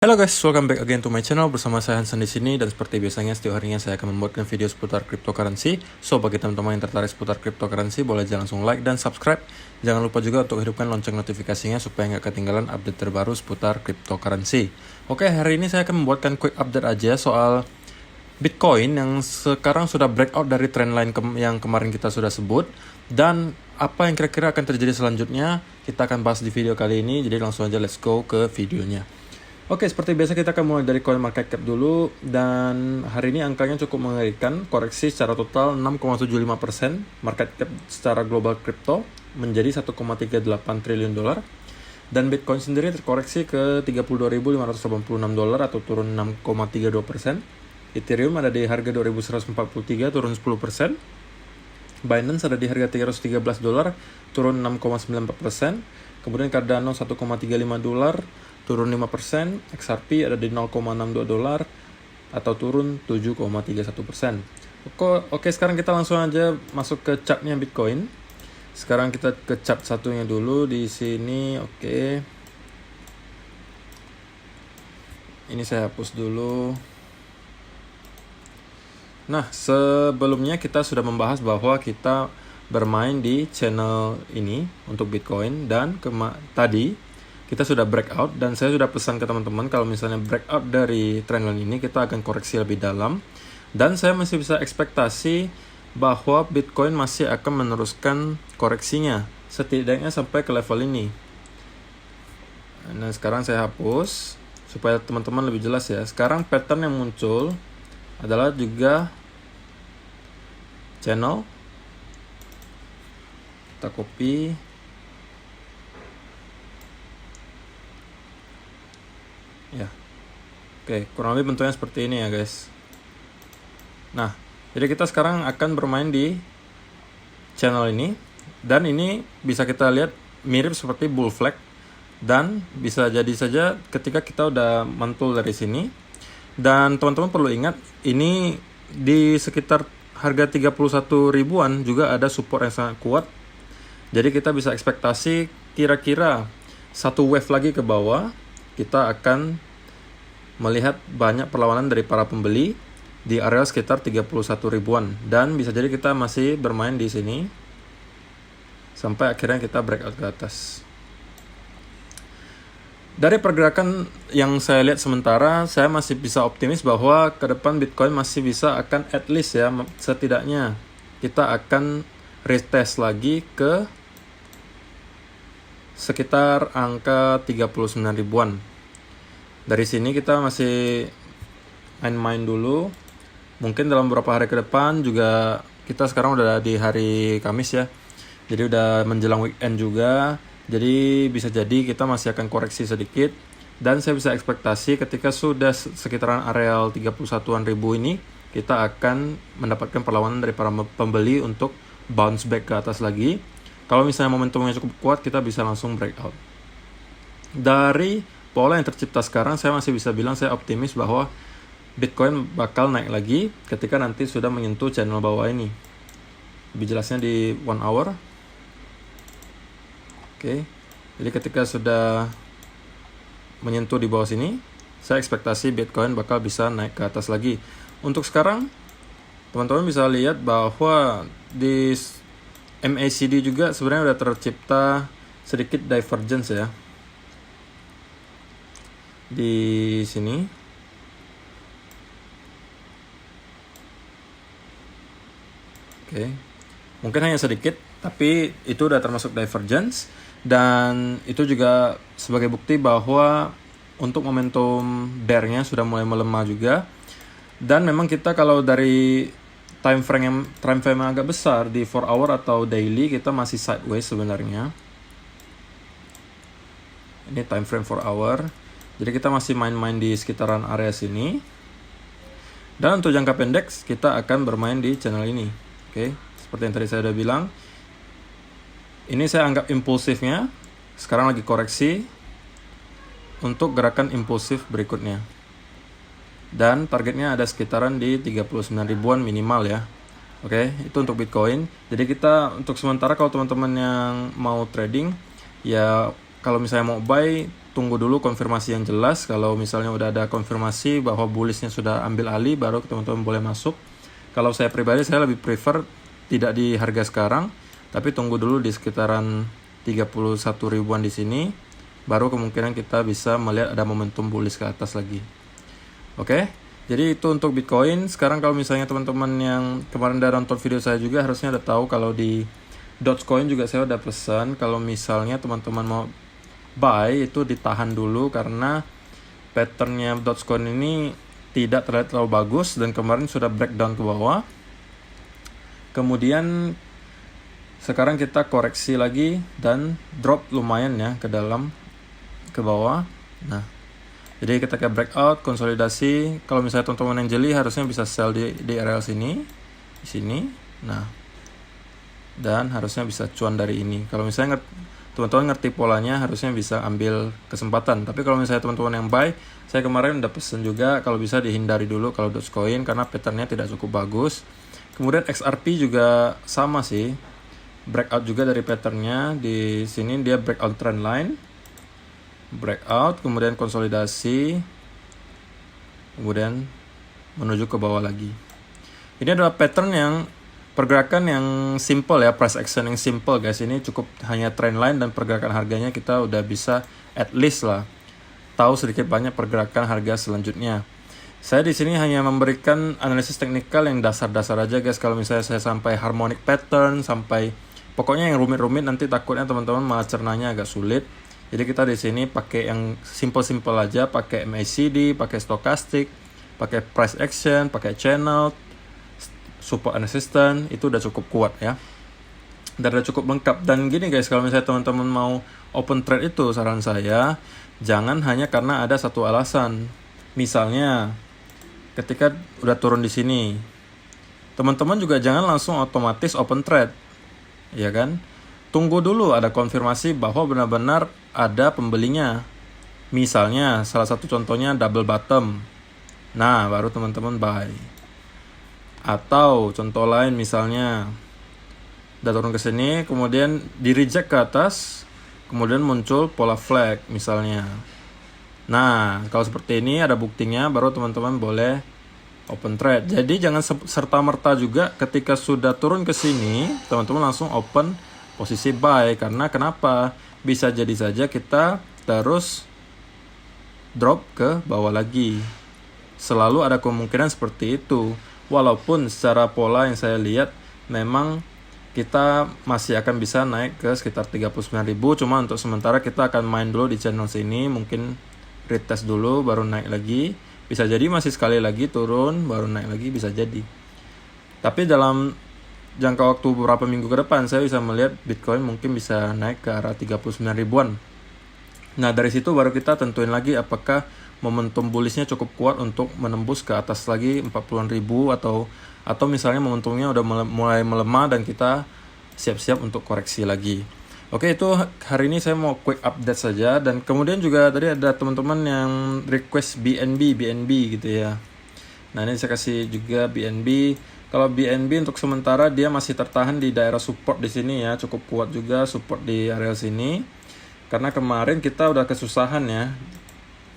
Halo guys, welcome back again to my channel. Bersama saya Hansen di sini, dan seperti biasanya setiap harinya saya akan membuatkan video seputar cryptocurrency. So bagi teman-teman yang tertarik seputar cryptocurrency, boleh langsung like dan subscribe. Jangan lupa juga untuk hidupkan lonceng notifikasinya supaya nggak ketinggalan update terbaru seputar cryptocurrency. Oke, hari ini saya akan membuatkan quick update aja soal Bitcoin yang sekarang sudah breakout dari trendline yang kemarin kita sudah sebut. Dan apa yang kira-kira akan terjadi selanjutnya, kita akan bahas di video kali ini. Jadi langsung aja let's go ke videonya. Oke, seperti biasa kita akan mulai dari coin market cap dulu, dan hari ini angkanya cukup mengerikan, koreksi secara total 6,75%, market cap secara global crypto menjadi 1,38 triliun dolar, dan Bitcoin sendiri terkoreksi ke 32.586 dolar atau turun 6,32%. Ethereum ada di harga 2.143 turun 10%. Binance ada di harga 313 dolar turun 6,94%. Kemudian Cardano 1,35 dolar turun 5%, XRP ada di 0,62 dolar atau turun 7,31%. Oke, sekarang kita langsung aja masuk ke chartnya Bitcoin. Sekarang kita ke chart satunya dulu di sini. Oke. Ini saya hapus dulu. Nah, sebelumnya kita sudah membahas bahwa kita bermain di channel ini untuk Bitcoin, dan tadi kita sudah breakout, dan saya sudah pesan ke teman-teman kalau misalnya breakout dari trendline ini kita akan koreksi lebih dalam, dan saya masih bisa ekspektasi bahwa Bitcoin masih akan meneruskan koreksinya setidaknya sampai ke level ini. Nah, sekarang saya hapus supaya teman-teman lebih jelas ya. Sekarang pattern yang muncul adalah juga channel. Kita copy. Ya, oke, kurang lebih bentuknya seperti ini ya guys. Nah, jadi kita sekarang akan bermain di channel ini, dan ini bisa kita lihat mirip seperti bull flag, dan bisa jadi saja ketika kita udah mantul dari sini. Dan teman-teman perlu ingat, ini di sekitar harga 31 ribuan juga ada support yang sangat kuat. Jadi kita bisa ekspektasi kira-kira satu wave lagi ke bawah, kita akan melihat banyak perlawanan dari para pembeli di area sekitar 31 ribuan, dan bisa jadi kita masih bermain di sini sampai akhirnya kita breakout ke atas. Dari pergerakan yang saya lihat sementara, saya masih bisa optimis bahwa ke depan Bitcoin masih bisa akan at least ya, setidaknya kita akan retest lagi ke sekitar angka 39 ribuan. Dari sini kita masih main-main dulu. Mungkin dalam beberapa hari ke depan juga, kita sekarang udah di hari Kamis ya. Jadi udah menjelang weekend juga. Jadi bisa jadi kita masih akan koreksi sedikit. Dan saya bisa ekspektasi ketika sudah sekitaran areal 31-an ribu ini, kita akan mendapatkan perlawanan dari para pembeli untuk bounce back ke atas lagi. Kalau misalnya momentumnya cukup kuat, kita bisa langsung breakout. Dari pola yang tercipta sekarang, saya masih bisa bilang saya optimis bahwa Bitcoin bakal naik lagi ketika nanti sudah menyentuh channel bawah ini. Lebih jelasnya di 1 hour. Oke. Jadi ketika sudah menyentuh di bawah sini, saya ekspektasi Bitcoin bakal bisa naik ke atas lagi. Untuk sekarang, teman-teman bisa lihat bahwa di MACD juga sebenarnya udah tercipta sedikit divergence ya di sini. Oke. Mungkin hanya sedikit, tapi itu udah termasuk divergence, dan itu juga sebagai bukti bahwa untuk momentum bear-nya sudah mulai melemah juga. Dan memang kita kalau dari time frame yang agak besar di 4 hour atau daily, kita masih sideways sebenarnya. Ini time frame 4 hour. Jadi kita masih main-main di sekitaran area sini. Dan untuk jangka pendek, kita akan bermain di channel ini. Oke, seperti yang tadi saya udah bilang. Ini saya anggap impulsifnya. Sekarang lagi koreksi untuk gerakan impulsif berikutnya. Dan targetnya ada sekitaran di 39 ribuan minimal ya. Oke, itu untuk Bitcoin. Jadi kita untuk sementara, kalau teman-teman yang mau trading, ya kalau misalnya mau buy, tunggu dulu konfirmasi yang jelas. Kalau misalnya udah ada konfirmasi bahwa bullishnya sudah ambil alih, baru teman-teman boleh masuk. Kalau saya pribadi, saya lebih prefer tidak di harga sekarang, tapi tunggu dulu di sekitaran 31 ribuan di sini, baru kemungkinan kita bisa melihat ada momentum bullish ke atas lagi. Oke, jadi itu untuk Bitcoin. Sekarang kalau misalnya teman-teman yang kemarin udah nonton video saya juga harusnya udah tahu kalau di Dogecoin juga saya udah pesan kalau misalnya teman-teman mau buy itu ditahan dulu karena patternnya Dogecoin ini tidak terlalu bagus dan kemarin sudah breakdown ke bawah. Kemudian sekarang kita koreksi lagi dan drop lumayan ya ke bawah. Nah, jadi kita kayak breakout, konsolidasi. Kalau misalnya teman-teman yang jeli harusnya bisa sell di area sini, di sini. Nah, dan harusnya bisa cuan dari ini. Kalau misalnya teman-teman ngerti polanya, harusnya bisa ambil kesempatan. Tapi kalau misalnya teman-teman yang buy, saya kemarin udah pesen juga kalau bisa dihindari dulu kalau Dogecoin karena patternnya tidak cukup bagus. Kemudian XRP juga sama sih, breakout juga dari patternnya. Di sini dia breakout trend line, breakout, kemudian konsolidasi, kemudian menuju ke bawah lagi. Ini adalah pattern yang pergerakan yang simple ya, price action yang simple guys. Ini cukup hanya trend line dan pergerakan harganya kita udah bisa at least lah tahu sedikit banyak pergerakan harga selanjutnya. Saya di sini hanya memberikan analisis teknikal yang dasar-dasar aja guys. Kalau misalnya saya sampai harmonic pattern, sampai pokoknya yang rumit-rumit nanti takutnya teman-teman malah cernanya agak sulit. Jadi kita di sini pakai yang simple-simple aja, pakai MACD, pakai stochastic, pakai price action, pakai channel, support and resistance, itu udah cukup kuat ya. Dan udah cukup lengkap. Dan gini guys, kalau misalnya teman-teman mau open trade itu saran saya, jangan hanya karena ada satu alasan. Misalnya ketika udah turun di sini, teman-teman juga jangan langsung otomatis open trade, ya kan? Tunggu dulu ada konfirmasi bahwa benar-benar ada pembelinya. Misalnya salah satu contohnya double bottom. Nah, baru teman-teman buy. Atau contoh lain misalnya udah turun ke sini, kemudian di reject ke atas, kemudian muncul pola flag misalnya. Nah, kalau seperti ini ada buktinya, baru teman-teman boleh open trade. Jadi jangan serta-merta juga ketika sudah turun ke sini, teman-teman langsung open posisi buy. Karena kenapa? Bisa jadi saja kita terus drop ke bawah lagi. Selalu ada kemungkinan seperti itu. Walaupun secara pola yang saya lihat memang kita masih akan bisa naik ke sekitar 39.000. Cuma untuk sementara kita akan main dulu di channel sini, mungkin retest dulu baru naik lagi. Bisa jadi masih sekali lagi turun baru naik lagi, bisa jadi. Tapi dalam jangka waktu beberapa minggu ke depan saya bisa melihat Bitcoin mungkin bisa naik ke arah 39 ribuan. Nah, dari situ baru kita tentuin lagi apakah momentum bullishnya cukup kuat untuk menembus ke atas lagi 40-an ribu atau misalnya momentumnya udah mulai melemah dan kita siap-siap untuk koreksi lagi. Oke, itu hari ini saya mau quick update saja. Dan kemudian juga tadi ada teman-teman yang request BNB gitu ya. Nah, ini saya kasih juga BNB. Kalau BNB untuk sementara dia masih tertahan di daerah support di sini ya, cukup kuat juga support di area sini. Karena kemarin kita udah kesusahan ya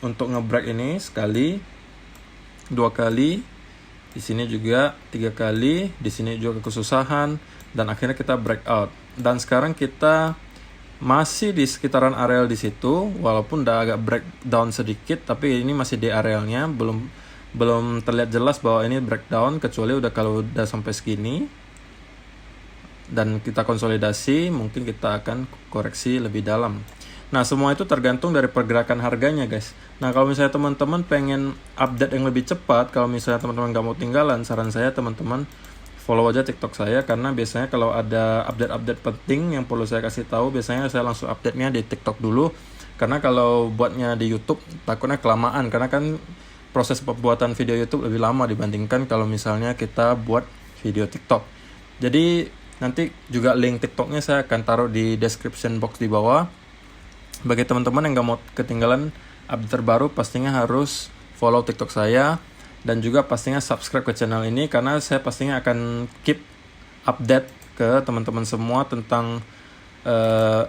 untuk nge-break ini sekali, 2 kali, di sini juga 3 kali, di sini juga kesusahan dan akhirnya kita breakout. Dan sekarang kita masih di sekitaran areal di situ, walaupun udah agak breakdown sedikit, tapi ini masih di arealnya, belum terlihat jelas bahwa ini breakdown, kecuali kalau udah sampai segini dan kita konsolidasi, mungkin kita akan koreksi lebih dalam. Nah, semua itu tergantung dari pergerakan harganya guys. Nah, kalau misalnya teman-teman pengen update yang lebih cepat, kalau misalnya teman-teman gak mau tinggalan, saran saya teman-teman follow aja TikTok saya, karena biasanya kalau ada update-update penting yang perlu saya kasih tahu, biasanya saya langsung update-nya di TikTok dulu. Karena kalau buatnya di YouTube takutnya kelamaan, karena kan proses pembuatan video YouTube lebih lama dibandingkan kalau misalnya kita buat video TikTok. Jadi nanti juga link TikToknya saya akan taruh di description box di bawah. Bagi teman-teman yang gak mau ketinggalan update terbaru, pastinya harus follow TikTok saya dan juga pastinya subscribe ke channel ini, karena saya pastinya akan keep update ke teman-teman semua tentang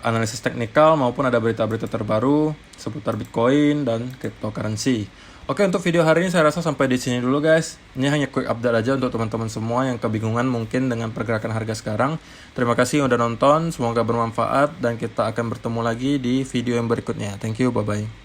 analisis teknikal maupun ada berita-berita terbaru seputar Bitcoin dan cryptocurrency. Oke, untuk video hari ini saya rasa sampai di sini dulu guys. Ini hanya quick update aja untuk teman-teman semua yang kebingungan mungkin dengan pergerakan harga sekarang. Terima kasih udah nonton, semoga bermanfaat dan kita akan bertemu lagi di video yang berikutnya. Thank you, bye-bye.